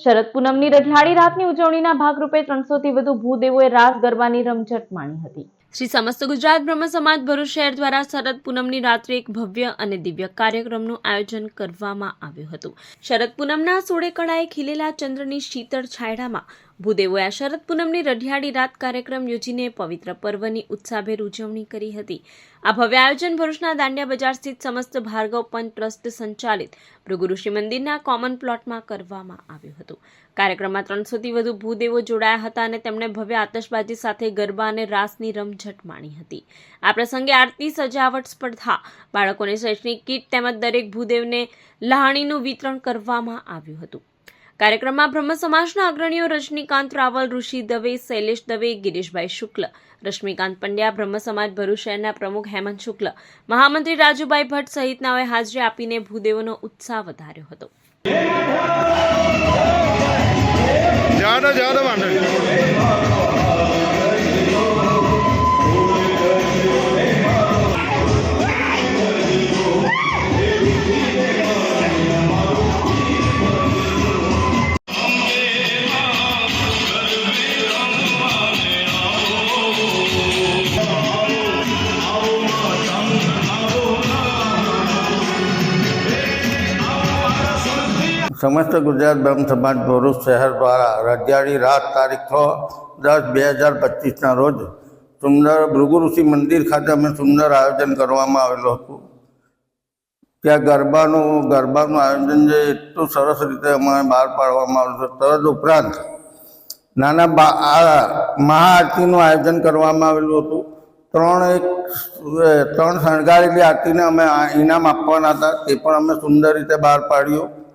શરદ પૂનમની રઢિયાળી રાતની ઉજવણીના ભાગરૂપે 300થી વધુ ભૂદેવોએ રાસ ગરબાની રમઝટ માણી હતી। શ્રી સમસ્ત ગુજરાત બ્રહ્મ સમાજ ભરૂચ શહેર દ્વારા શરદ પૂનમની રાત્રે એક ભવ્ય અને દિવ્ય કાર્યક્રમનું આયોજન કરવામાં આવ્યું હતું। શરદ પૂનમના સોળે કળાએ ખીલેલા ચંદ્રની શીતળ છાયડામાં ભૂદેવોએ આ શરદ પૂનમની રઢિયાળી રાત કાર્યક્રમ યોજીને પવિત્ર પર્વની ઉત્સાહભેર ઉજવણી કરી હતી। આ ભવ્ય આયોજન ભરૂચના દાંડિયા બજાર સ્થિત સમસ્ત ભાર્ગવ પંથ ટ્રસ્ટ સંચાલિત ભૃગુઋષિ મંદિરના કોમન પ્લોટમાં કરવામાં આવ્યું હતું। કાર્યક્રમમાં 300થી વધુ ભૂદેવો જોડાયા હતા અને તેમણે ભવ્ય આતશબાજી સાથે ગરબા અને રાસની રમઝટ માણી હતી। આ પ્રસંગે આરતી, સજાવટ સ્પર્ધા, બાળકોને શૈક્ષણિક કીટ તેમજ દરેક ભૂદેવને લહાણીનું વિતરણ કરવામાં આવ્યું હતું। કાર્યક્રમમાં બ્રહ્મ સમાજના અગ્રણીઓ રજનીકાંત રાવલ, ઋષિ દવે, શૈલેષ દવે, ગિરીશભાઈ શુક્લ, રશ્મિકાંત પંડ્યા, બ્રહ્મ સમાજ ભરૂચ શહેરના પ્રમુખ હેમંત શુક્લ, મહામંત્રી રાજુભાઈ ભટ્ટ સહિતનાઓએ હાજરી આપીને ભૂદેવોનો ઉત્સાહ વધાર્યો હતો। समस्त गुजरात ब्रह्म समाज भरूच शहर द्वारा रढियाળી रात तारीख 6/10/2025 रोज सुंदर ભૃગુઋષિ મંદિર ખાતે અમે સુંદર આયોજન કરવામાં આવેલું હતું। ત્યાં ગરબાનું આયોજન જે એટલું સરસ રીતે અમારે બહાર પાડવામાં આવેલું છે। તદ ઉપરાંત નાના મહાઆરતીનું આયોજન કરવામાં આવેલું હતું। ત્રણ શણગારેલી આરતીને અમે ઇનામ આપવાના હતા, તે પણ અમે સુંદર રીતે બહાર પાડ્યું।